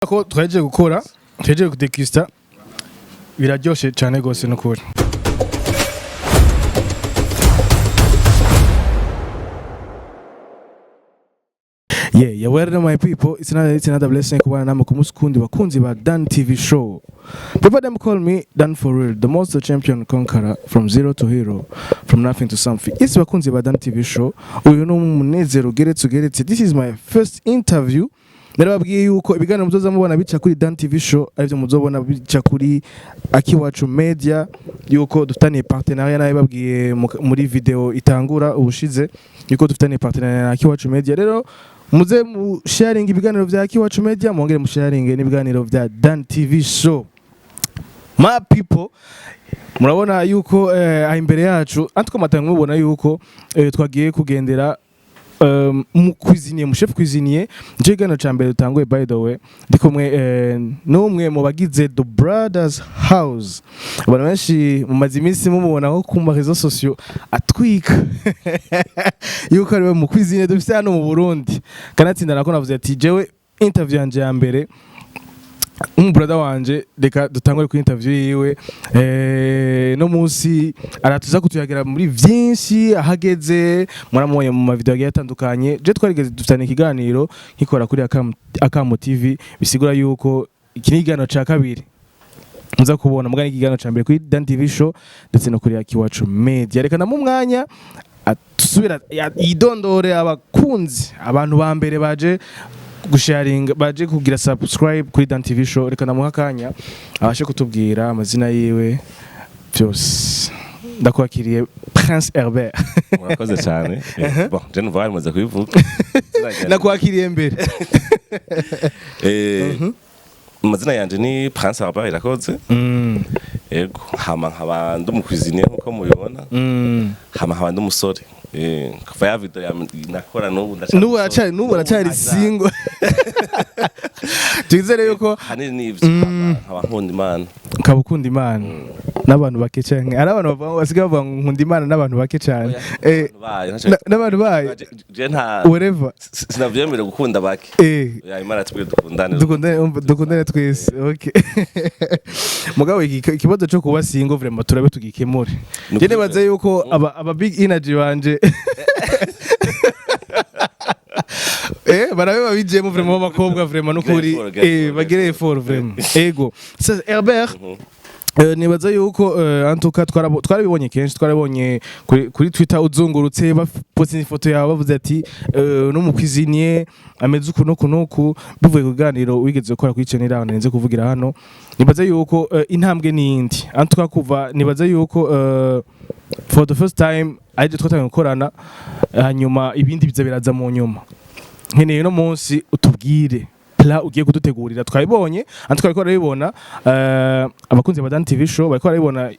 ko twaje gukora twaje kudekista biraryoshe cyane gose no kuri Yeah, welcome my people. It's another blessing kubana namwe ku musikundi bakunzi ba Dan TV show. People them call me Dan for real, the most champion conqueror from zero to hero, from nothing to something. It's bakunzi ba Dan TV show. Uyu no munezero geretse. This is my first interview. Narababwiye yuko ibiganiro muzoza mubona bica kuri Dan TV show, arivyo muzobona bica kuri Ahatswe Media, yuko dufitanye partenariat nawe babwiye muri video itangura ubushize, yuko dufitanye partenariat na Ahatswe Media. Rero muze mu sharing ibiganiro vya Ahatswe Media, mwongere mu sharing n'ibiganiro vya Dan TV show. My people, murabona yuko imbere yacu antiko matanga mubona yuko twagiye kugendera mu chef cuisinier nje gano cyambere utanguye by the way ndikomwe n'umwe mu bagize The Brothers House. Abantu benshi mu mazimisi mubona ko kumba rezo sociaux atwika yuko ari mu cuisinier dufite hano mu Burundi kanatsinda nako navuze ati jewe interview yanje ya mbere brother wanje reka dutangure ku interview yiwe no munsi aratuza kutuyagira muri byinshi ahageze muramubonye mu video yagiye atandukanye. Je twarigeze dufitane ikiganiro nkikora kuri Akamo TV bisigura yuko ikinigano ca kabiri muza kubona mugani ikiganiro ca mbere kuri Dan TV show ndetse no kuri Ahatswe Media. Reka namu mwanya atusubira idondore abakunzi abantu ba mbere baje gusharing baje kugira subscribe kuri Dan TV show. Reka namuhakanya abashe kutubwira amazina yiwe byose. Ndakwakiriye Prince Herbert. Murakoze cyane. Bon, je ne vois maze kubivuga. Nakwakiriye mbere. Amazina yanje ni Prince Herbert irakoze. Yego, hama nkaba ndumukwiziniye nkuko mubibona. Hama nkaba ndumusore. Kuva ya video ya nakora n'ubu aracari single. Tuzere yuko hanini n'ivyo nkaba nkunda Imana. Ukabukunda Imana n'abantu bake cyane. Ari abantu basigaye bavuga nkunda Imana n'abantu bake cyane. N'abantu baye. Je nta whatever. Sinavyemera gukunda bake. Ya Imana tubwe dukundane twese. Okay. Mugabo ikibazo cyo kuba single vraiment turabe tugikemure. Je nebaze yuko aba big energy banje barabe babijemo vraiment abakobwa vraiment nukuri bagire effort vraiment. Ego. C'est Herbert. Nibaza yuko antuka twarabibonye kenshi twarabonye kuri Twitter uzungurutse baposte ifoto yawe bavuze ati no mu cuisinier ameze uku bivuye kuganiro wigeze gukora kuri channel yawe nze kuvugira hano. Nibaza yuko intambwe nindi antuka kuva nibaza yuko for the first time aje twatanga gukorana hanyuma ibindi biza biraza mu nyuma. Nkeneye no munsi utubwire pla ugiye kudutegurira. Twabibonye antuka ariko arabibona abakunzi ba Dan TV show bariko arabibona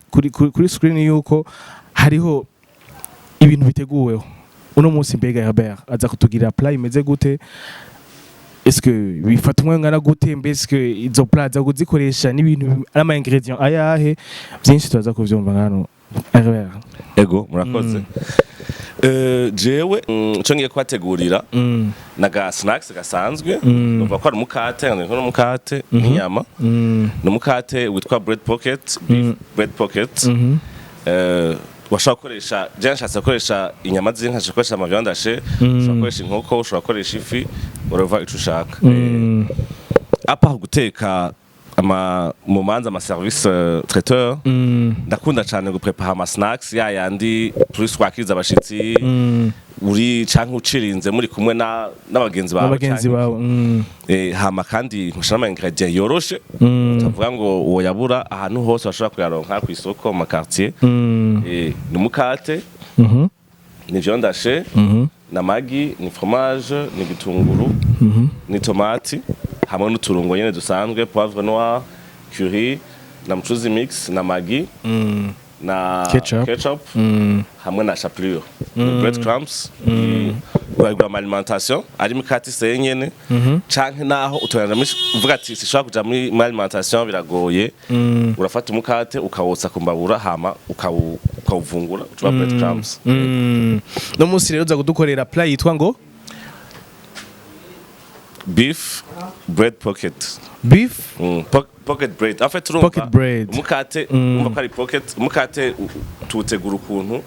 kuri screen yuko hariho ibintu biteguweho. Uno munsi mbega Herbert aza kutugirira pla imeze gute? Est-ce que bifatwa ngana gute mbeske izo pla za kuzikoresha n'ibintu ama ingredients ayahe byinshi tuza kuvyumva ngano Herbert. Ego murakoze. Jewe ngiye kwategurira naga snacks gasanzwe uva ko ari umukate n'inyama n'umukate witwa bread pocket washaka koresha nshatse koresha inyama z'inka nshaka koresha amavyandashe ushaka koresha inkoko ushaka koresha ifi urava ico ushaka apa guteka mu manza ama service traiteur ndakunda cyane guprepara ama snacks ya yandi plus wakiriza abashitsi uri canke ucirinze muri kumwe n'abagenzi bawe hama kandi nkushana ingredient yoroshe utavuga ngo uwo yabura ahantu hose bashobora kuyaronka ku isoko mu quartier ni mukate ni viandashe na magi ni fromage ni gitunguru ni tomati hamwe n'uturungo nyene dusanzwe poivre noir curry na mchuzi mix na magi na ketchup hamwe na chapelure breadcrumbs uragura alimentation ari mikati senyene canke naho utorana uvuga ati sishobora kuja muri alimentation biragoye urafata umukate ukawotsa kumbabura hama ukawuvungura utuba breadcrumbs. No munsi rero uza kudukorera pla yitwa ngo beef bread pocket. Beef Pocket bread. En fait pocket bread. Umukate umva ko ari pocket. Umukate tutegura ukuntu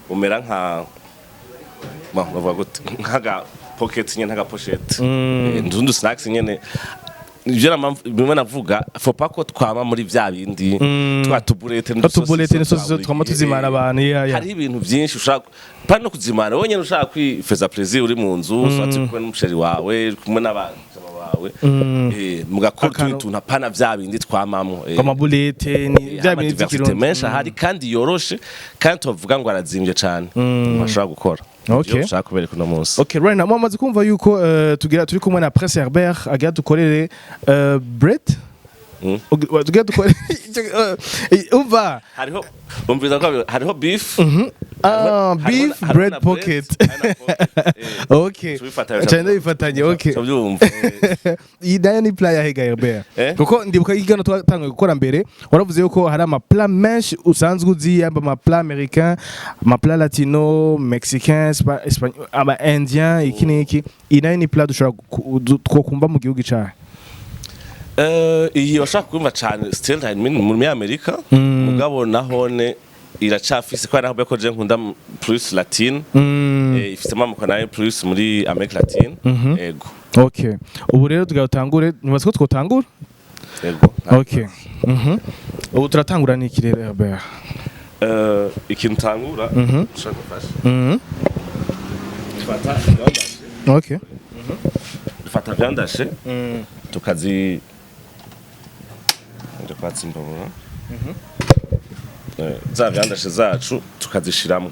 umera nka bavuga gute nkaga pocket nyene nkaga pochette. Ndundu snacks nyene bimwe navuga faut pas ko twama muri vya bindi twatubulete n'udusosi twama tuzimana abantu hari ibintu byinshi ushaka pa no kuzimana wowe nyene ushaka kwifeza plaisir uri mu nzu ushatse kumwe n'umusheri wawe kumwe n'abantu wawe mugakora tuntu napana vya bindi twamamo amabulete ni vya bindi by'ikirundi menshi hari kandi yoroshe kandi tuvuga ngo arazimbye cyane bashaka gukora. Okay. Okay, right now mwamaze kumva yuko turi kumwe na Prince Herbert agira dukorere bread. Tugira dukorere umva hariho beef. Beef bread pocket. Okay. Cyane bifatanye okay. Iyi nayo ni playa hega Herbert. Kuko ndibuka igano twatangiye gukora mbere waravuze yuko hari ama plat menshi usanzwe uzi ama plat américain, ama plat latino, mexicain, espagnol, ama indien iki niki. Iyi nayo ni plat dushobora kumva mu gihugu cyawe. Iyi bashaka kumva cyane still muri Amerika mugabo nahone iracafise kwa naho beko je nkunda plus latine ifise mamuko nayo plus muri America Latine ego. Okay, ubu rero tugatangure nibaze ko twotangura ego. Okay, ubu turatangura niki rero Herbert? Ikintu tangura ushaka fasha fata vyandashe. Okay, fata vyandashe tukazi ndakwatsimbura za vyandashe zacu tukazishiramo.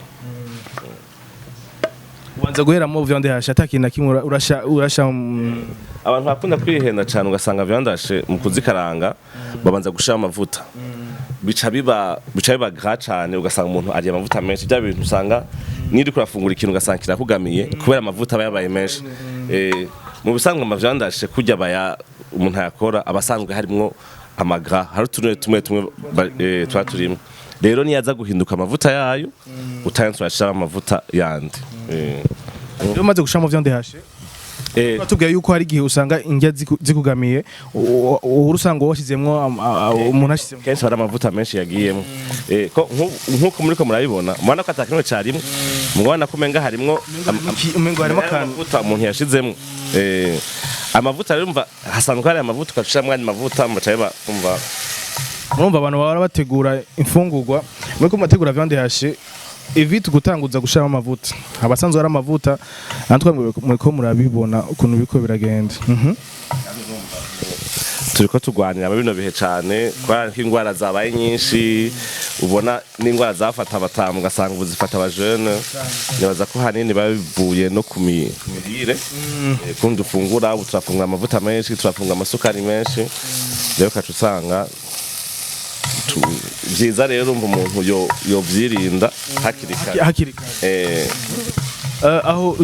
Ubanza guheramo vyandashe atakintu kimwe urasha abantu bakunda kwihenda cyane ugasanga vyandashe mu kuzikaranga babanza gushira amavuta bica biba gras cyane ugasanga umuntu ariye amavuta menshi bya bintu usanga niri kurafungura ikintu ugasanga kirakugamiye kubera amavuta yabaye menshi. Mu bisanzwe amavyandashe kujya baya umuntu yakora abasanzwe harimo amagra hari tumwe twaturimo rero niyaza guhinduka amavuta yayo utayanzwe ashira amavuta yandi. Iyo maze gushamo vyandashe batubwiye yuko hari gihe usanga indya zikugamiye urusanga washizemwo umuntu ashizemwo kenshi hari amavuta menshi yagiyemo nkuko muri ko murabibona mubona ko atakinwe cyarimo mubona ko menga harimo amavuta umuntu yashizemwo. Amavuta rero umva hasanzwe hari amavuta ukashira mwanya amavuta mutayeba umva murumva abantu baba bategura imfungurwa muri ko mategura vyandashe evite gutanguza gushira amavuta abasanzwe ari amavuta antwa muri ko murabibona ukuntu biko biragenda. Turiko tugwanira bino bihe cyane kwa ingwara zabaye nyinshi ubona n'ingwara zafata abatamu gasanga ubuzifata abajene nibaza ko hanini babivuye no kumirire kundi ufungura utrafungura amavuta menshi turafunga amasukari menshi rero kacusanga byiza rero umuntu yo byirinda hakiri aho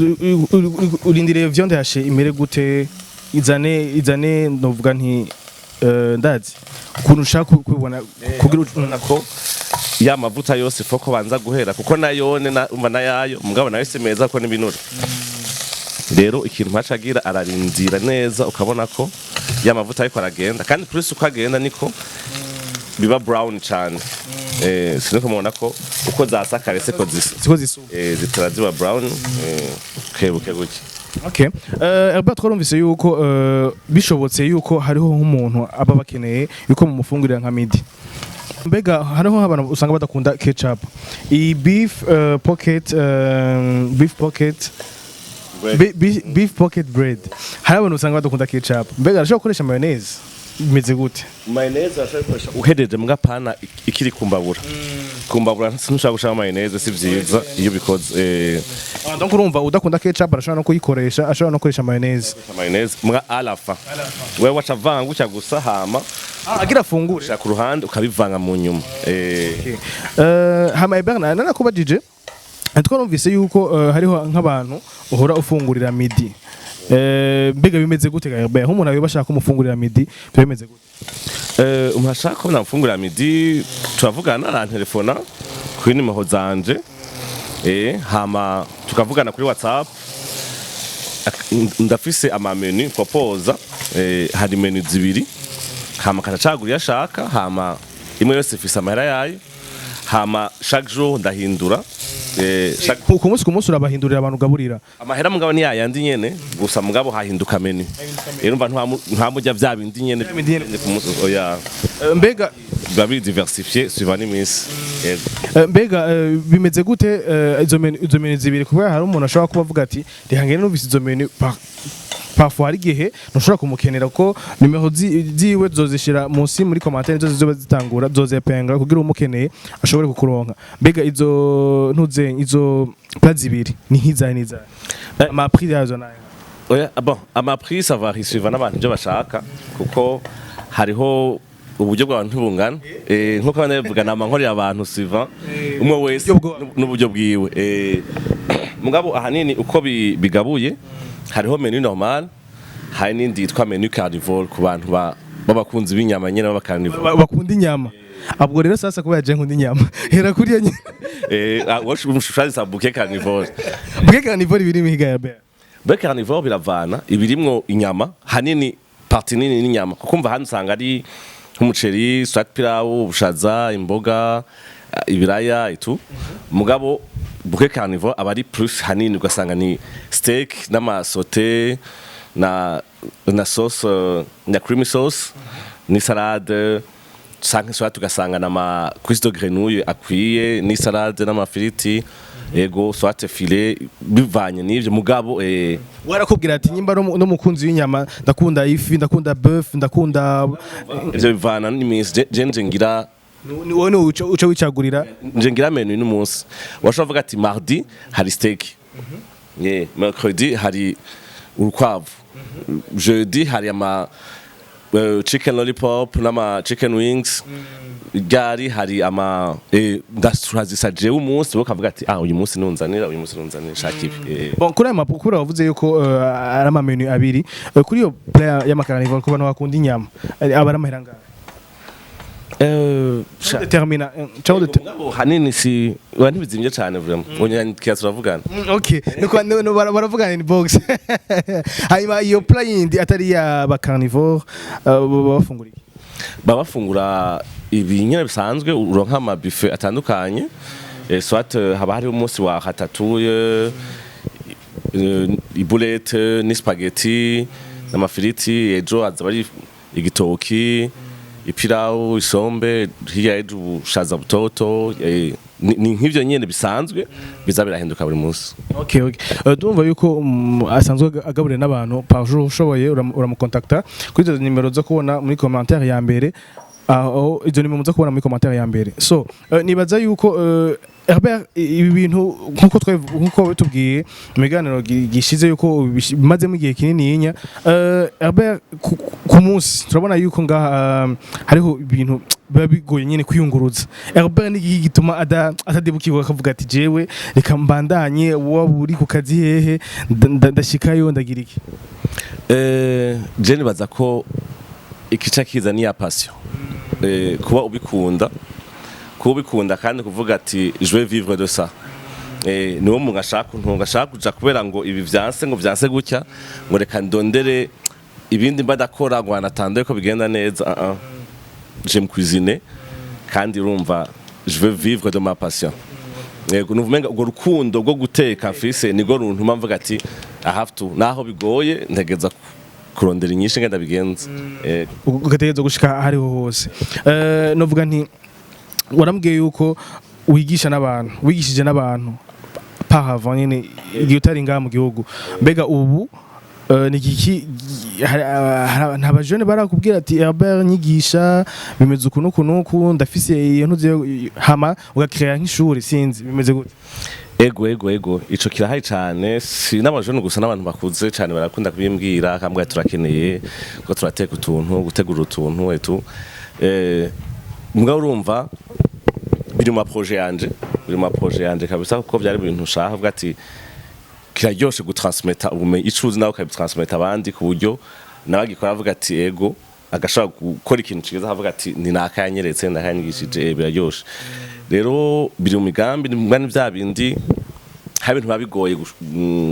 urindiriye vyondashe imere gute izane novuga nti ndazi ukuntu ushaka kubibona kugira ubona ko ya mavuta yose foko banza guhera kuko nayone umva nayayo mugabo nayo semeza ko n'ibinura rero ikintu macagira ararindira neza ukabona ko ya mavuta ariko aragenda kandi plus uko agenda niko biba brown cyane siniko mubona ko uko zasakare siko zitaraziba brown kebuke guki. Okay, Herbert twarumvise yuko bishobotse yuko hariho nk'umuntu aba bakeneye yuko mu mufungurira nka midi mbega hariho abantu usanga badakunda ketchup i beef pocket bread hari abantu usanga badakunda ketchup mbega arashobora gukoresha mayonnaise bimeze gute? Mayonnaise arashobora uhereje mbwa pana ikiri kumbabura sinshaka gushaka mayonnaise si vyiza iyo bikoze donc urumva udakunda ketchup arashobora no kuyikoresha ashobora no gukoresha mayonnaise mbwa alafa wewe wacha vanga ucha gusa hama agira fungure ku ruhande ukabivanga mu nyuma. Hama Bernard nanakuba DJ twarumvise yuko hariho nk'abantu uhora ufungurira midi mbega bimeze gute Herbert nk'umuntu ayo bashaka kumufungurira midi bimeze gute? Umuntu ashaka ko namufungurira midi turavugana na telefona kuri nimero zanje hama tukavugana kuri WhatsApp ndafise ama menu proposa hari menu zibiri hama kanacagura yashaka hama imwe yose ifise amahera yayo hama chaque jour ndahindura ku munsi urabahindurira abantu ugaburira amahera mugabo ni yayandi nyene gusa mugabo hahinduka menu rero mba ntamujya vya bindi nyene ku munsi oya mbega babi diversifier suivant iminsi mbega bimeze gute izo menu zibiri kubera hari umuntu ashobora kuba avuga ati rihangene numvise izo menu parfois hari gihe ntushobora kumukenera ko nimero ziwe zozishira munsi muri commentaire zo zizoba zitangura zozepenga kugira umukeneye ashobore kukuronka mbega izo plat zibiri ni nk'izani ama prix yazo nayo oya bon ama prix ça varie suivant n'abantu byo bashaka kuko hariho uburyo bw'abantu bungana nkuko banavugana amankorera abantu suivant umwe wese n'uburyo bwiwe mugabo ahanini uko bigabuye hariho menu normal hari n'indi yitwa menu carnivore ku bantu babakunzi b'inyama nyene b'abacarnivore bakunda inyama abwo rero sasa kuba yaje nkunda inyama hera kuri yo umushushaje sa bouquet carnivore biri mihiga ya be bouquet carnivore biravana ibirimwo inyama hanini parti nini n'inyama kuko mva hano usanga ari nk'umuceri swat pilau ubushaza imboga ibiraya itu mugabo bouquet carnivore aba ari plus hanini ugasanga ni steak n'amasote na sauce na creamy sauce ni salade sanke soit tugasanga na cuisse de grenouille akwiye ni salade n'amafiriti ego soit filet bivanye n'ivyo mugabo warakubwira ati nyimba no mukunzi w'inyama ndakunda ifi ndakunda bœuf ndakunda ivyo bivana n'iminsi je ngira wowe uca wicagurira nje ngira menu n'umunsi washobora kuvuga ati mardi hari steak mercredi hari urukwavu jeudi hari ama chicken lollipop n'ama chicken wings Yari hari ama ndasurazisa umunsi bakavuga ati uyu munsi nunzanira shaka ibi bon kuri amakuru wavuze yuko ari ama menu abiri kuri yo player y'amakaranival ku bantu bakunda inyama aba aramahera ngara determina hanini si ntibizimye cyane vraiment onye kiasi turavugana okay no baravugana in box hanyuma iyo player atari ya bakaranival babafungura ibinyene bisanzwe uronka ama buffet atandukanye soit haba hari umunsi wa ratatouille ibulete ni spaghetti n'amafiriti ejo azabari igitoki ipirao isombe hiya ejo shaza butoto ni nk'ivyo nyene bisanzwe biza birahinduka buri munsi okay ndumva yuko asanzwe agaburira n'abantu par jour ushoboye uramukontakta kuri izo nimero zo kubona muri commentaire ya mbere aho izo nimero zo kubona muri commentaire ya mbere so nibaza yuko Herbert ibi bintu nkuko bitubwiye imiganiro gishize yuko bimaze mu gihe kinini yinya Herbert ku munsi turabona yuko ngaha hariho ibintu bigoye nyine kwiyunguruza Herbert ni gituma atadebukiwe akavuga ati jewe reka mbandanye waburi ku kazi hehe ndashikayo ndagira iki je nibaza ko ikica kiza ni ya passion kuba ubikunda kandi kuvuga ati je vais vivre de ça niwo mugashaka kuja kubera ngo ibi vyanse gutya ngo reka ndondere ibindi mbadakora ngo anatandaye ko bigenda neza je cuisiner kandi urumva je veux vivre de ma passion yego nuvumenga ngo rukundo rwo guteka mfise nigo runtu mvuga ati I have to naho bigoye ntegeza kurondera inyinshi ngenda bigenza ugategeza gushika hariho hose novuga nti warambwiye yuko wigishije n'abantu par nyine igihe utari ngaha mu gihugu mbega ubu nigiki nta jeune barakubwira ati Herbert nyigisha bimeze ukuntu ndafise iyo ntuze hama ugakreya nk'ishuri sinzi bimeze gute ego ico kirahari cyane si n'abajone gusa n'abantu bakuze cyane barakunda kubimbwira akambwa turakeneye ko turateka gutegura utuntu etu mbwa urumva biri mu projet yanje kabisa kuko byari ibintu ushaka avuga ati kiraryoshe gutransmeta ubumenyi icuzi nawe ukabitransmeta abandi ku buryo nabagikora avuga ati ego agashaka gukora ikintu kiza avuga ati ni nakanyeretse ndakanyigishije biraryoshe rero biri mu migambi ni bya bindi hari ibintu babigoye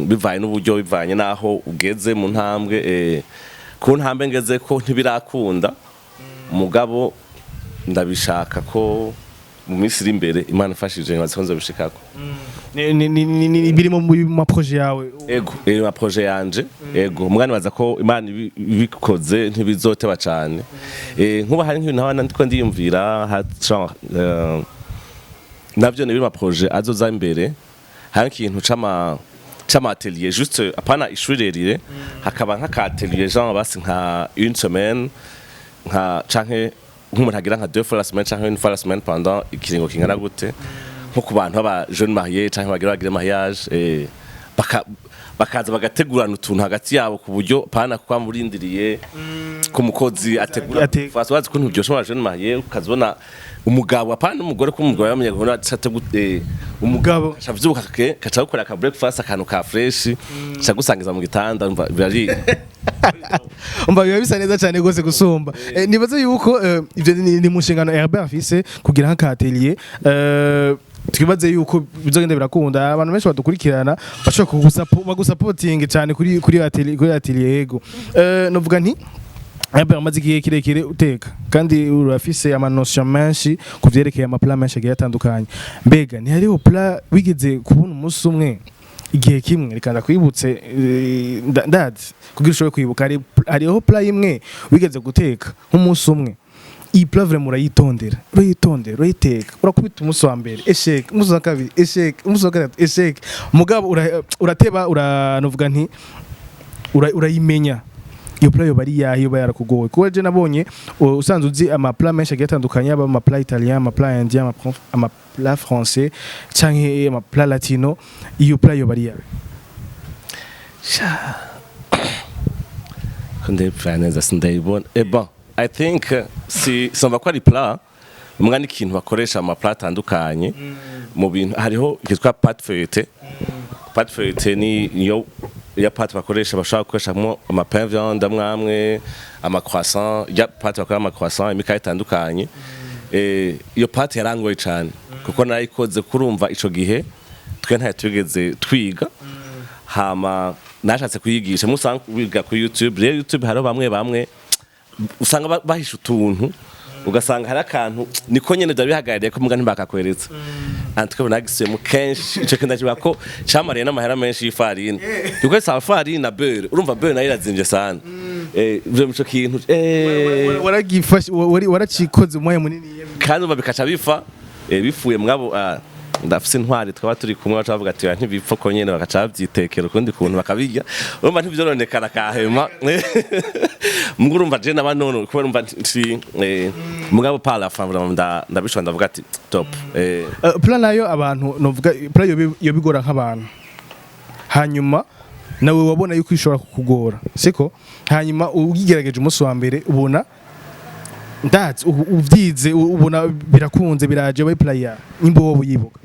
bivanye n'uburyo bivanye naho ugeze mu ntambwe ku ntambwe ngeze ko ntibirakunda mugabo ndabishaka ko mu minsi iri imbere Imana ifashije nkazikonzo bishikako biri mu ma projet yawe ego ma projet yanje ego mugani baza ko Imana ibikoze ntibizoteba cyane nkuba hari nk'ibintu naho ndiko ndiyumvira navyo ni ma projet azoza imbere hari ikintu chama atelier juste apana ishuri rire hakaba nka atelier genre basi nka une semaine nka canke nk'umuntu agira nka 2 fois la semaine canke une fois la semaine pendant ikiringo kingana gute nko ku bantu baba jeune marié canke bagira mariage bakaza bagategurana utuntu hagati yabo ku buryo pana kwa murindiriye ku mukozi ategura façon ko ntujyo shoma jeune marié ukazibona umugabo apana umugore ko umugabo yamenye ko ategute umugabo shavyuka kaca gukora ka breakfast akantu ka fresh cagusangiza mu gitanda birari umva biba bisa neza cyane gose gusumba nibaze yuko ivyo ni mu nshingano Herbert afise kugira nka atelier twibaze yuko bizogenda birakunda abantu benshi badukurikirana bashobora bagusupporting cyane kuri atelier yego novuga nti Herbert amaze igihe kirekire uteka kandi urafise amanosha menshi kuvyerekeye amaplan menshi agiye atandukanye mbega ni hariho plan wigeze kubona umunsi umwe igihe kimwe rikanda kwibutse ndazi kugira ushobore kwibuka hariho plan imwe wigeze guteka nk'umunsi umwe iyi plan vraiment urayitondera urayiteka urakubita umunsi wa mbere eshek umunsi wa kabiri eshek umunsi wa gatatu eshek mugabo urateba uranovuga nti urayimenya iyo plan yo bari yayo bayarakugowe kuko je nabonye usanzwe uzi ama plan menshi agiye atandukanye aba ama plan italien ama plan indien ama plan français canke ama plan latino iyo plan yo bari yawe konde planeza sindayibona bon I think si somba ko ari plan umwana ikintu bakoresha ama plan atandukanye mu bintu hariho kitwa pâte feuilletée ni yo ya pâte bakoresha bashaka gukoreshamo ama pain viande amwe ama croissant ya pâte bakora ama croissant imikaye itandukanye iyo pâte yarangoye cyane kuko narayikoze kurumva ico gihe twe nta tugeze twiga hama nashatse kuyigisha musanga wiga ku YouTube rero YouTube haro bamwe usanga bahisha utuntu ugasanga hari akantu niko nyene ndabihagarariye ko mugani bakakweretsa antwe nagisuye mu kenshi ico kenda kiba ko camariye n'amahera menshi y'ifarine yuko sa farine na beurre urumva beurre nayo irazimvye sana vyo muco kintu waragifashe waracikoze umwanya munini kandi uba bikaca bifa bifuye mwabo ndafise intwari twaba turi kumwe bavuga ati ntibipfa ko nyene bakaca byitekera ukundi kuntu bakabirya urumva ntivyoronekana kahema mugurumva je nabanono kuba urumva nti mugabo pala famura ndabishwa ndavuga ati top plan nayo abantu novuga plan yo bigora nk'abantu hanyuma nawe wabona yuko ishobora kukugora siko hanyuma ugigerageje umunsi wa mbere ubona ndazi uvyize ubona birakunze biraje way player imbo wowe yibuka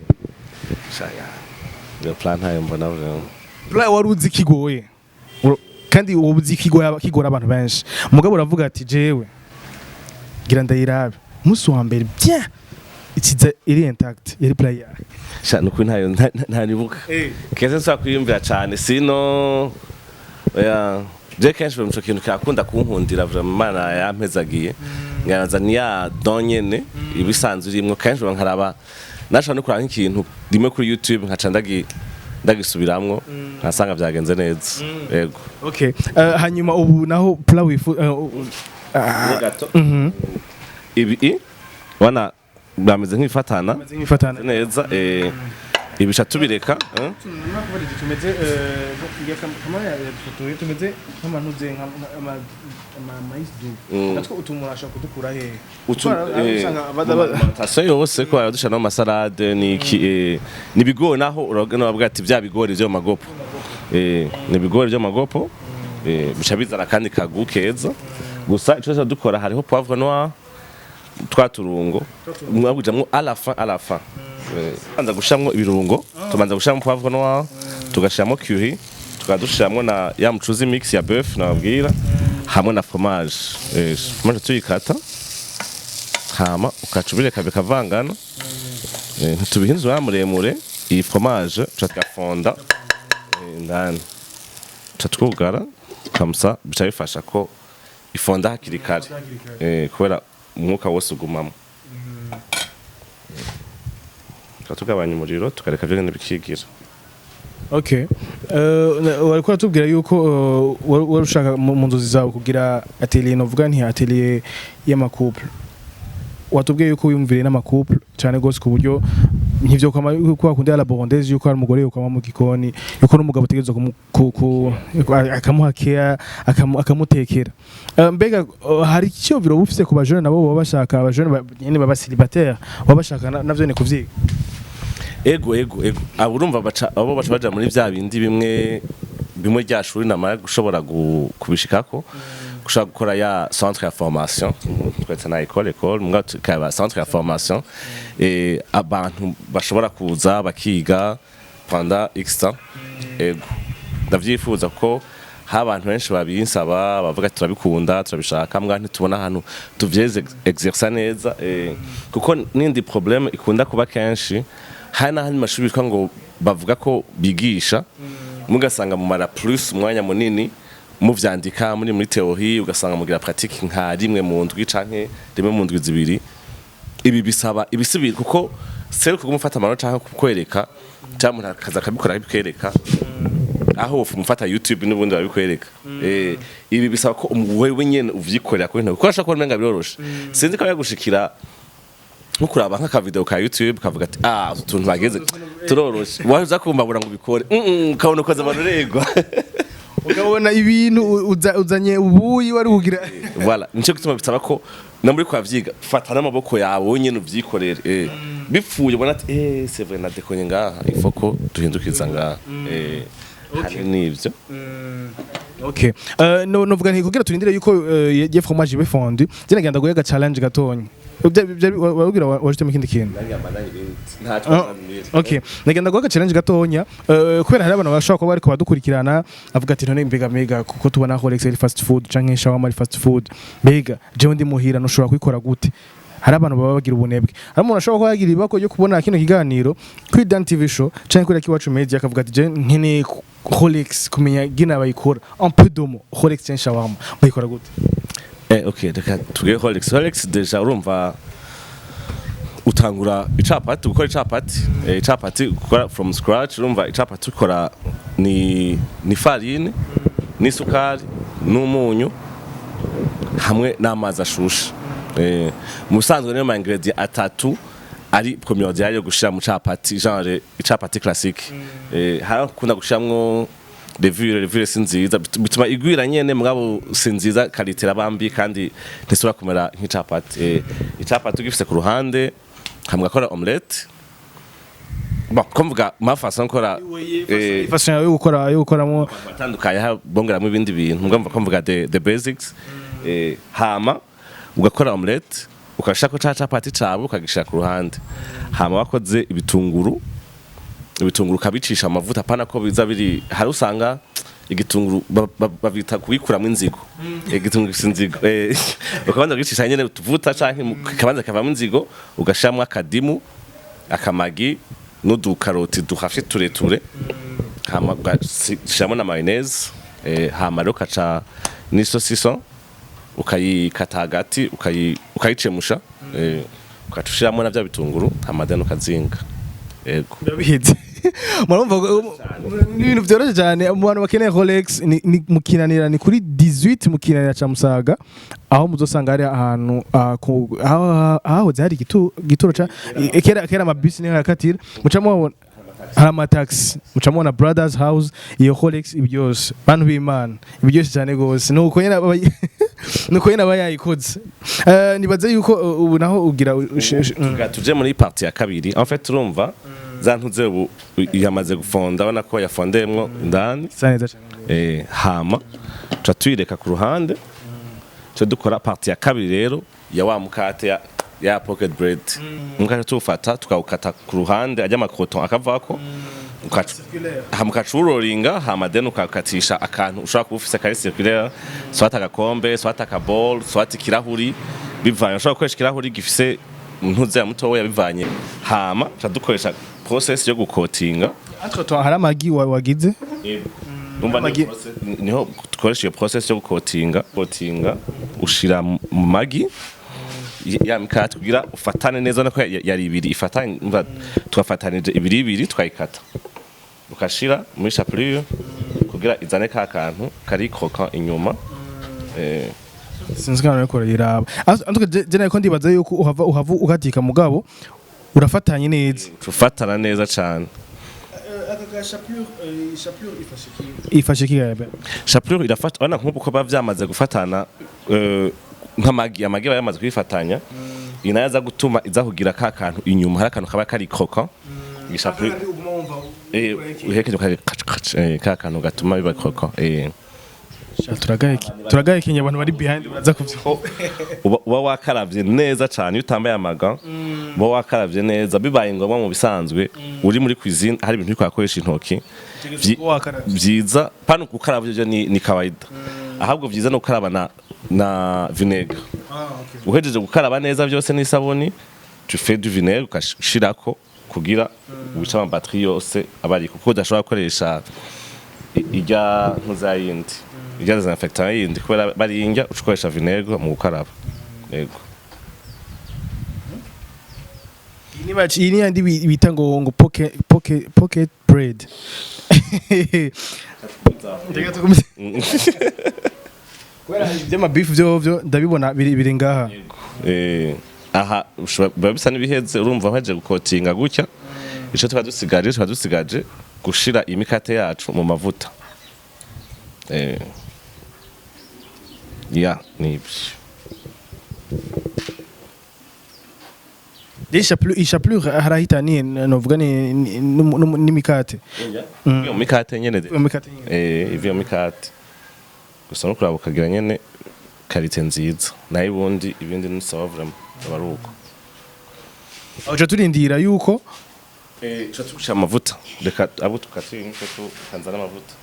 shaya yo plan hayo mbona plan waruzi kigoye kandi ubuzi kigora abantu benshi mugabo uravuga ati jewe gira ndayirabe umunsi wa mbere bien ikiza iri intact yari player sha nuko ntayo ntanibuka keze nsa kwiyumvira cyane sino je kenshi bamco kintu kakunda kunkundira vraiment mana yampezagiye nganaza niya donyene ibisanzwe rimwe kenshi bankaraba nashaka no kuranga ikintu rimwe kuri YouTube nkaca ndagisubiramwo nkasanga byagenze neza yego okay hanyuma ubu naho plan wifu gato ibi wana bameze nk'ifatana neza ibisha tubireka tumeze ngiye kamera ya foto tumeze nk'amanuze nk'ama maisdu natwo utumurasha kudukura he usanga yose ko yadusha no masalade ni bigori naho uragana bavuga ati bya bigori byo magopo ni bigori byo magopo bisha bizana kandi kagukeza gusa ico dukora hariho poivre noir twaturungo mwabujamwo à la fin anza gushamwo ibirungo tubanza gushamwo poivre noir tugashiramo curry tukadushiramwo na ya mchuzi mix ya bœuf nababwira hamwe na fromage fromage tuyikata hama ukacubire kabe kavangana tubihinzwe muremure iyi fromage tugafonda indani twugara kamsa bica bifasha ko ifonda hakiri kare kubera umwuka wose ugumamo tugabanya umuriro tukareka byo bikigira. Okay. Wari kuratubwira yuko wari ushaka mu nzozi zawe kugira atelier novuga nti atelier y'amakouple. Watubwiye yuko wiyumvire n'amakouple cyane gose ku buryo nk'ivyo kwama yuko akunda la bondeze yuko ari umugore yuko mu gikoni yuko n'umugabo utegerezwa akamuhakea akamutekera. Mbega hari icyo biro bufise ku bajone nabo baba bashaka abajone nyene baba célibataire baba bashaka navyo ne kuvyiga. Ego urumva abo baca muri vya bindi bimwe rya shuri namara gushobora kubishikako gushaka gukora ya centre ya formation twetse na école mga tukaba centre ya formation abantu bashobora kuza bakiga pendant x temps. Ego ndavyifuza ko abantu benshi babinsaba bavuga turabikunda turabishaka mbwa ntitubona ahantu tuvyeze exercer neza kuko nindi problème ikunda kuba kenshi hana hani mashuri bitwa ngo bavuga ko bigisha mugasanga mu mara plus umwanya munini muvyandika muri theorie ugasanga mugira pratique nka rimwe mu ndwi canke rimwe mu ndwi zibiri. Ibi bisaba ibisubira kuko sero kugumufata amanota canke kukwereka cyangwa akaza kabikora bikwereka aho ufu mufata YouTube n'ubundi babikwereka. Ibi bisaba ko wewe nyene uvyikorera ko ntabwo kwasha ko menga biroroshe sinzi ko yagushikira nkukuraba nk'aka video ka YouTube kavuga ati utuntu bageze turoroshe waza kumbabura ngo bikore kabone koza abanurego ukabona ibintu uzanye ubuyi wari kugira voilà nico gituma bitaba ko namuri kwavyiga fata n'amaboko yawe wonyene uvyikorere bipfuye ubona ati c'est vrai nadekonye ngaha ifoko duhindukiza ngaha hari nivyo. Okay. Novuga nti kugira turindire yuko ye fromage ibe fondue zinagenda guyaga challenge gatonye warugira wajite mu kindi kintu. Okay. Nagenda guyaga challenge gatonya kubera hari abantu bashaka ko bari ko badukurikirana avuga ati none mega kuko tubona Rolex fast food canke shawarma fast food mbega jewe ndi muhira no shobora kwikora gute. Hari abantu baba bagira ubunebwe hari umuntu ashobora kuyagira ibako yo kubona kino kiganiro kuri Dan TV show canke kuri Kiwacu Media akavuga ati je nkene Rolex kumenya gina bayikora un peu domo Rolex canke shawarma bayikora gute. Okay reka tuge Rolex deja urumva utangura icapati gukora icapati gukora from scratch urumva icapati ukora ni farine ni sukari n'umunyu hamwe n'amazi ashusha. Musanzwe niyo ingredient atatu ari primordial yo gushira mu capati genre icapati classique. Harakunda gushiramwo levure sinziza bituma igwira nyene mugabo sinziza kalitera bambi kandi ntisura kumera nk'icapati. Icapati gifise ku ruhande hamwe akora omelette komvuga mafaso nkora façon yo gukoramo batandukanye bongeramo ibindi bintu mugamba komvuga the basics hama ugakora omelette ukashaka capati cabo ukagishira ku ruhande hama wakoze ibitunguru kabicisha amavuta pana ko biza biri hari usanga igitunguru bavita kubikuramo inzigo igitunguru sinzigo ukabanza gicisha nyene utuvuta canke kabanza kavamo inzigo ugashamwa akadimu akamagi n'udukaroti duhafi tureture hama ugashiramo na mayonnaise hama rero kaca n'isosison ukayikata hagati ukayicemusha ukatushiramo na bya bitunguru amadano kazinga. Ego ndabihize murumva ibintu byoroshye cyane mu bantu bakeneye Rolex ni mukinanira ni kuri 18 mukinanira ca Musaga aho muzosanga ari ahantu aho zari gituro ca kera amabisi niho yakatira mucamo hari amataxi mucamo na Brothers House iyo Rolex ibyose bantu b'Imana ibyose cyane gose nuko nyene abayayikoze nibaze yuko ubu naho ugira tuje muri partie ya kabiri en fait urumva zantuze ubu yamaze gufonda bana ko yafondemwo ndani hama twireka ku ruhande cyo dukora partie ya kabiri rero ya wa mukate ya pocket bread mukate tufata tukawukata ku ruhande ajya makroton akavako hamukacuroringa hamadeno ukakatisha akantu ushaka kubufisa kari circulaire swata gakombe swata ka bowl swata kirahuri bivanye ushaka kwesha kirahuri gifise ntuze ya muto yabivanye hama dukoresha process yo gukotinga atwo hari amagi wagize niho dukoresha iyo process yo gukotinga ushira mu magi ya mikate kugira ufatane neza nako yari ibiri ifatanye tugafatanije ibiri twayikata ukashira muri chapelure kugira izane ka kantu kari croquant inyuma sinzi kana ko yiraba antuka je nako ndibaza yuko uhava ukatika mugabo urafatanye neza tufatana neza cyane aka chapelure ifashe kigabe chapelure irafata bana nkuko bavyamaze gufatana nk'amagi bayamaze kwifatanya inayaza gutuma iza kugira ka kantu inyuma hari akantu kaba kari croquant chapelure uhekenye ka kantu gatuma biba croquant turagaye kinye abantu bari behind baza kuvyo uba wakaravye neza cyane utambaye amaga uba wakaravye neza bibaye ngombwa mu bisanzwe uri muri cuisine hari ibintu bikwakoresha intoki byiza pano gukaravye ni kawaida ahabwo byiza no gukaraba na vinaigre uhejeje gukaraba neza byose n'isabuni tu fais du vinaigre ukashirako kugira ubica ama batterie yose abari kuko udashobora gukoresha ijya ntuzayindi ijya desinfectant yindi kubera barinjya ukoresha vinaigre mu gukaraba yego iyi ni yandi bita ngo pocket bread kubera ibyama beef byo ndabibona biri ngaha aha biba bisa n'ibiheze urumva haje gukotinga gutya ico tuba dusigaje gushira imikate yacu mu mavuta ya nibyo chapelure harahita ni novuga ni mikate iyo mikate nyene ivyo mikate gusa no kuraba ukagira nyene karite nziza nayo ubundi ibindi ni sawa vraiment abaruko aho turindira yuko tuca amavuta reka abo tukatinga tukanzana amavuta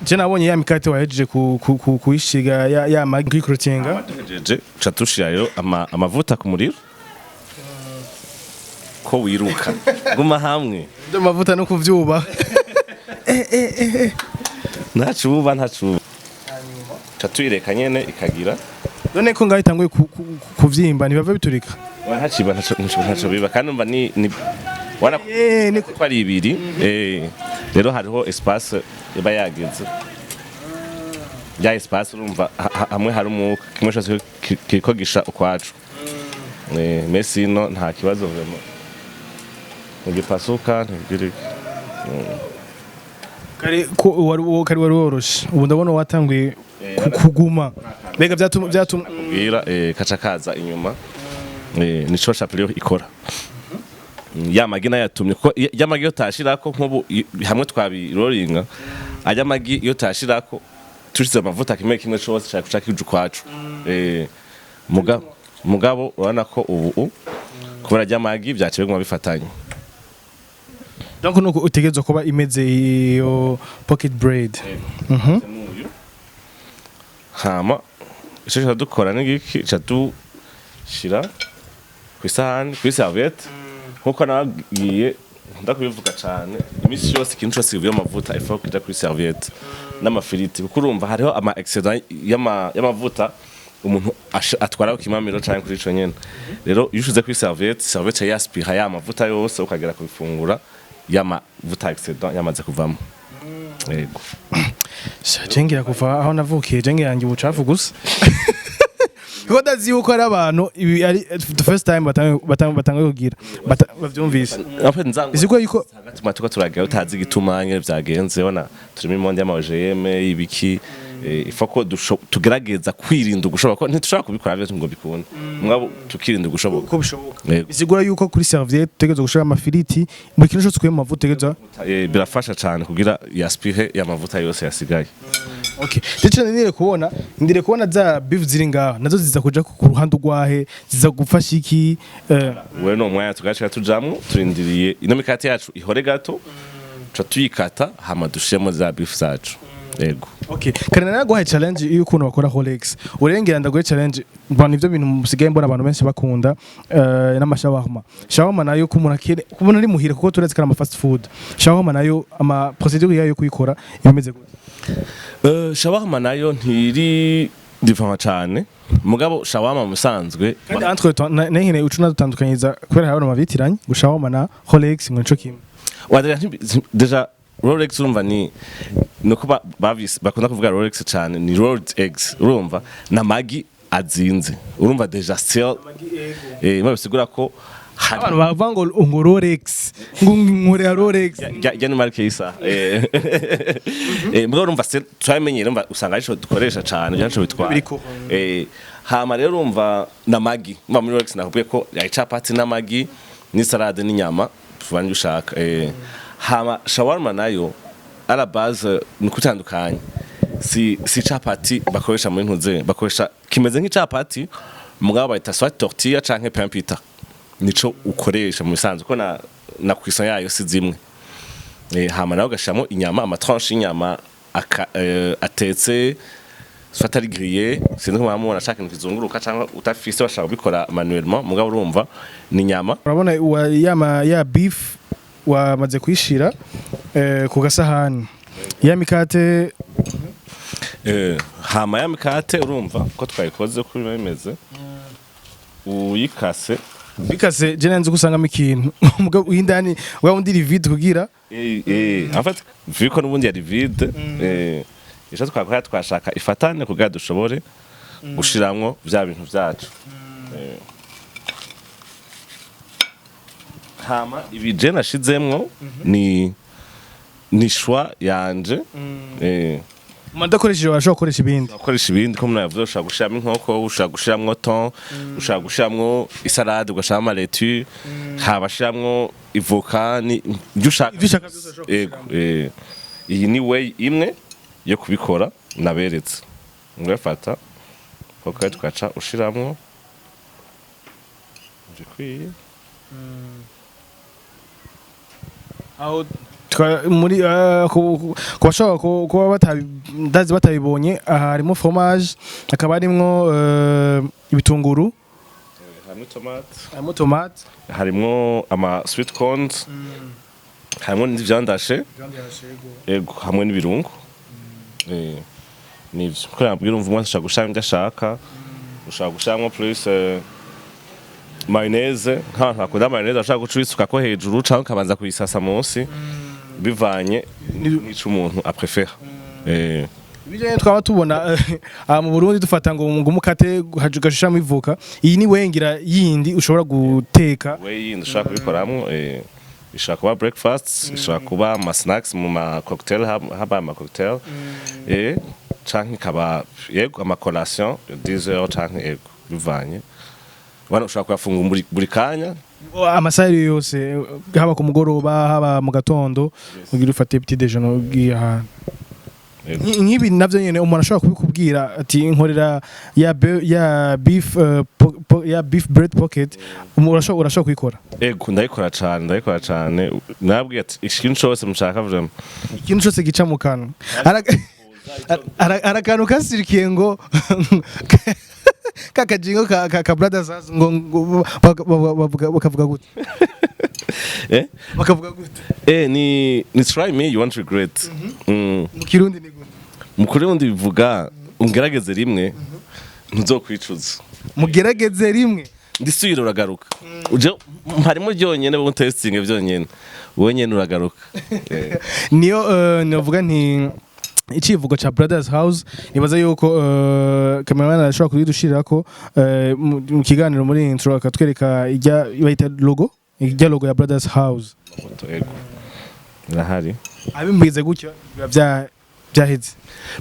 je nabonye ya mikate wahejeje kuyishiga ya magi crotinga tuhejeje tuca tushira rero amavuta ku muriro ko wiruka guma hamwe ndo mavuta no kuvyuba ntacuba tuca tuyireka nyene ikagira none ko ngaho itanguye kuvyimba ntibava biturika ntaciba ntaco biba kandi umva ni wana ko ari ibiri rero hariho espace iba yageze ya espace urumva hamwe hari umwuka kimwe cyose kiriko gisha ukwacu Messi no nta kibazo vraiment ugipasuka ntibiri kari waroroshe ubu ndabona watanguye kuguma mbega byatumira kaca kaza inyuma nico chapelure ikora yamagi nayatumye ko yamagi yo tashirako nkubu hamwe twabiroringa ajya magi yo tashirako tushize amavuta kimwe cyose cyashaka ukwacu mugabo urana ko ubu kubera ajya magi byaciye ngo bifatanye donc nuko utegerezwa kuba imeze iyo pocket bread hama icyo dukora n'igiki shira kwisahani kwiserviette nkuko nagiye ndakubivuga cyane imisi yose ikintu cyose kivuye amavuta ifa kujya kuri serviette n'amafiriti kuko urumva hariho ama excedent y'amavuta umuntu atwara ukimamiro cyane kuri ico nyene rero iyo ushize kuri serviette yaspira ya mavuta yose ukagera kubifungura y'amavuta excedent yamaze kuvamo yego jengira kuva aho navukiye jenge yanjye ubucafu gusa ko ndazi yuko ari abantu ibi ari the first time batanga kugira bavyumvise iziko yuko tuba turagira utazi gitumanye byagenze ona turimo imonde y'amajm ibiki ifako tugerageza kwirinda gushoboka ko ntitushaka kubikora byo ngo bikunda mwabo tukirinda gushoboka ko bishoboka izigura yuko kuri serviette tegeza gushira amafiriti muri kintu cyose kuye mavuta tegeza birafasha cyane kugira yaspire ya mavuta yose yasigaye okay ndice ndire kubona za beef ziri ngaho nazo ziza kuja ku ruhande rwahe ziza gufasha iki we no mwanya tugashika tujamwe turindiriye ino mikate yacu ihore gato tuyikata hama dushemo za beef zacu yego Okay, kana naguhaye challenge iyo ukuntu bakora Rolex. Urengera ndaguhe challenge, mbona ivyo bintu musigaye mbona abantu benshi bakunda n'amashawama. Shawama nayo kumuntu kubona ari muhira kuko turetse kana fast food. Shawama nayo ama procedure yayo kuyikora imeze gute? Shawama nayo ntiri different cyane. Mugabo shawama musanzwe kandi entre nehine ucuna dutandukanyiza kubera hari abantu babitiranye gushawama na Rolex ngo nico kimwe. Deja Rolex urumva ni nuko bakunda kuvuga Rolex cyane ni rolled eggs urumva na magi azinze urumva deja still babisigura ko abantu bava ngo Rolex nkore Rolex ya ni marke isa mbwo urumva still twamenye urumva usanga arico dukoresha cyane byanco bitwara hama rero urumva na magi mva muri Rolex nakubwiye ko ya chapati na magi ni salade n'inyama tuvanye ushaka hama shawarma nayo ala base ni kutandukanye si chapati bakoresha muri ntuze bakoresha kimeze nk'icapati mugabo bayita soit tortilla canke pain pita nico ukoresha mu bisanzwe ko na kwisa yayo si zimwe hama nayo gashamo inyama ama tranche inyama atetse soit ari grillé sinzi ko mubona ashaka kizunguruka cyangwa utafise bashaka kubikora manuellement mugabo urumva ni nyama urabona ya beef wamaze kwishira ku gasahani ya mikate hama ya mikate urumva ko twayikoze kuri bimeze uyikase bikase je nanze gusangamo ikintu mugabo indani undi vide kugira en fait vu ko nubundi yari vide isha twakora twashaka ifatane kugira dushobore gushiramwo bya bintu byacu hama ibije nashizemwo ni shwa yanje Madakoresheje washobora gukoresha ibindi. Ukoresha ibindi ko munavuze ushaka gushiramo inkoko, ushaka gushiramwo thon, ushaka gushiramwo isalade, ugashiramo laitue, habashiramwo ivoka ni byushaka. Iyi ni way imwe yo kubikora naberetse. Ngafata poka tukaca ushiramwo ndikwiye. Aho muri kubashaka kuba batabibonye aha harimo fromage akaba harimo ibitunguru harimo tomate harimo ama sweet corns harimo n'ivyandashe yego hamwe n'ibirungo nivyo ko yabwira umva umwe ashaka gushaka ndashaka ushaka gushaka plus mayonnaise nk'abantu bakunda mayonnaise ashaka gucubisuka ko hejuru cyangwa kabanza kuyisasa munsi bivanye n'ico umuntu aprefera bijanye twaba tubona mu Burundi dufata ngo umukate hajugashishamo ivuka iyi ni wengira yindi ushobora guteka we yindi ushaka kubikoramwo ishaka kuba breakfast ishaka kuba ama snacks mu ma cocktail haba ama cocktail canke kaba yego ama collation 10 heures canke yego bivanye wana ushaka kuyafunga buri kanya amasaha yose haba ku mugoroba haba mu gatondo ugira ufate petit déjeuner ugiye nk'ibi navyo nyene umuntu ashobora kubikubwira ati nkorera ya beef bread pocket urashobora kubikora ego ndayikora cyane nabwiye ati ikintu cyose mushaka vraiment ikintu cyose gica mu kanwa arakantu kasirikiye ngo kakajingo ka brothers ngo bakavuga gute bakavuga gute ni try me you won't regret mu Kirundi ni gute mu Kirundi bivuga ungerageze rimwe ntuzokwicuza mugerageze rimwe ndisubira uragaruka uje harimo ryonyene bo testing byonyene wowe nyene uragaruka niyo novuga nti ikivugo cha Brothers House nibaza yuko cameraman ashobora kuyidushirira ko mu kiganiro muri intro akatwereka ijya bayita logo ya Brothers House irahari abimbize gutyo byaheze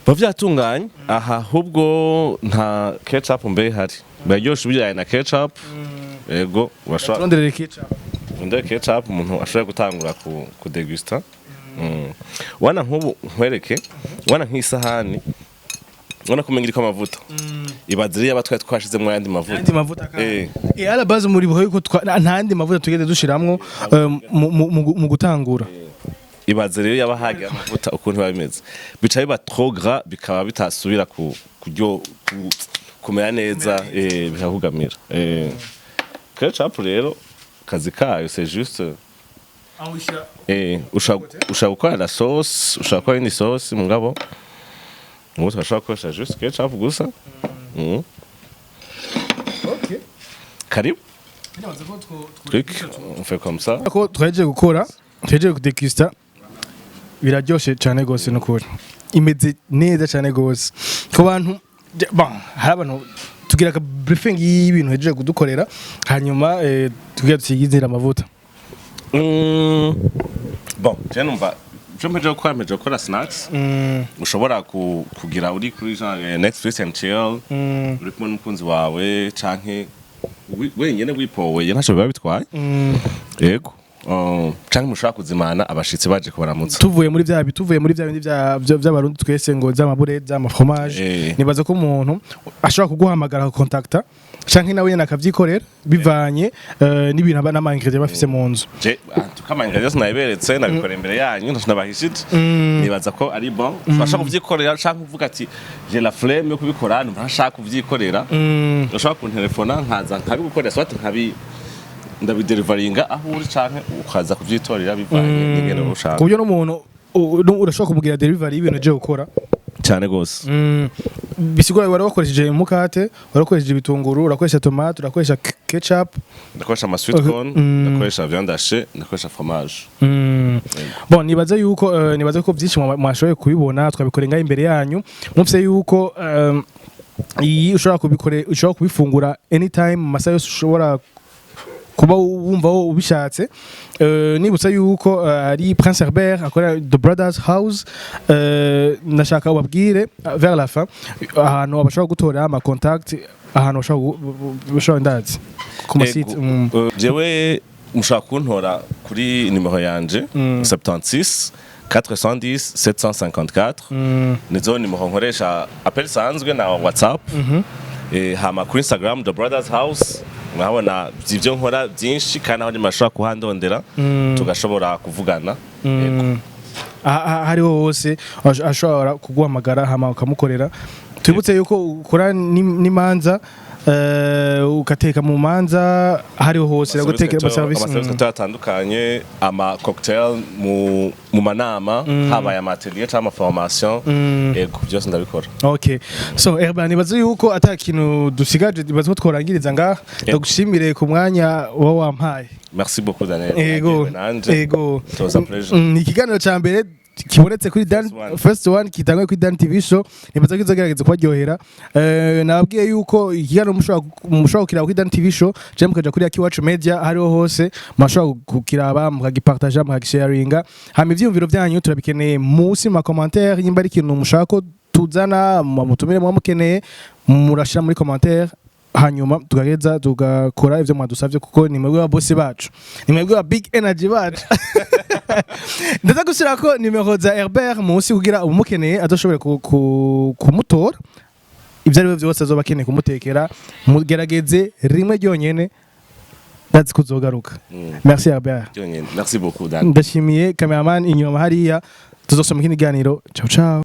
bavyatunganye aha hubwo nta ketchup mbe hari baryoshe bijyanye na ketchup yego urashobora turondere ketchup ketchup umuntu ashobora gutangura ku degusta wana nkubu nkwereke wana nk'isahani wana kumengira ko amavuta ibadiriye abatwaye twashizemo yandi mavuta ala base muri buho yuko ntandi mavuta tugende dushiramwo mu gutangura ibaze rero yabahaga amavuta ukuntu babimeze bica biba trop gras bikaba bitasubira kuryo kumera neza bikakugamira ketchup rero kazi kayo c'est juste ushaka gukora la sauce ushaka gukora indi sauce mugabo ngo twashaka gukoresha juste ketchup gusa okay karibu on fait comme ça ko twaje gukora twaje kudegusta biraryoshe cyane gose no kuri imeze neza cyane gose ku bantu hari abantu tugira ka briefing y'ibintu hejeje kudukorera hanyuma tugira tukigizira amavuta bon je numva je mpeje gukora snacks ushobora kugira uri kuri Netflix and chill uri kumwe n'umukunzi wawe canke wenyene wipowe ntacyo biba bitwaye yego canke mushaka kuzimana abashitsi baje kubaramutsa tuvuye muri bya bindi by'abarundi twese ngo z'amabure z'amafromage nibaza ko umuntu ashobora kuguhamagara contacta canke nawe nyene akavyikorera bivanye n'ibintu aba n'amangredient bafise mu nzu kama ingredient nayiberetse nabikora imbere yanyu nabahishije nibaza ko ari bon bashaka kuvyikorera canke uvuga ati j'ai la flemme yo kubikora ntashaka kuvyikorera ushaka kuntelefona nkaza nkabigukorera swati ndabiderivaringa aho uri canke ukaza kuvyitorera bivanye n'ingene ushaka kubyo n'umuntu urashobora kumugira delivery y'ibintu je gukora cyane gose bisigura wari wakoresheje umukate warakoresheje ibitunguru urakoresha tomate urakoresha ketchup ndakoresha ama sweet corn ndakoresha viande hachée ndakoresha fromage bon nibaza ko byinshi mwashoboye kubibona twabikorera imbere yanyu mufise yuko iyi ushobora kubifungura anytime masaha yose ushobora kuba wumva ubishatse nibutsa yuko ari Prince Herbert akora The Brothers House nashaka ubabwire vers la fin ahantu abashaka gutora ama contact ahantu bashaka ndazi ku masite jewe mushaka kuntora kuri numero yanje 76 410 754 nizo nimero nkoresha appel sanzwe na WhatsApp hama kuri Instagram The Brothers House mwabona ivyo nkora byinshi kandi aho nimashaka kuhandondera tugashobora kuvugana hariho hose ashobora kuguhamagara hama ukamukorera twibutse yuko ukora n'imanza ukateka mu manza hariho hose guteka ama service atandukanye ama cocktail mu manama habaye amatelier cyangwa formation ego byose ndabikora okay so Herbert nibaze yuko atakintu dusigaje nibaze ko tworangiriza ngaha ndagushimire ku mwanya wampaye merci beaucoup Daniel ego it was a pleasure ni ikiganiro ca mbere kibonetse kuri first one kitangwe kuri Dan TV show nibaza ko izogerageza kubaryohera nababwiye yuko ikiganiro mushobora kukiraba kuri Dan TV show je mukaja kuri Akiwacu Media hariho hose mushobora kukiraba mukagipartager mukagisharinga hama ivyumviro byanyu turabikeneye musi ma commentaire yimba ari ikintu mushaka tuzana mutumire mukeneye murashira muri commentaire hanyuma tukageza tugakora ivyo mwadusavye kuko ni mwebwe boss bacu ni mwebwe big energy bacu ndaza gushira ko nimero za Herbert munsi kugira umukeneye adoshobore kumutora ivyo ari byose azobakeneye kumutekera mugerageze rimwe ryonyene ndazi kuzogaruka merci Herbert merci beaucoup Dan ndashimiye cameraman inyuma hariya tuzosoma ikindi ganiro ciao ciao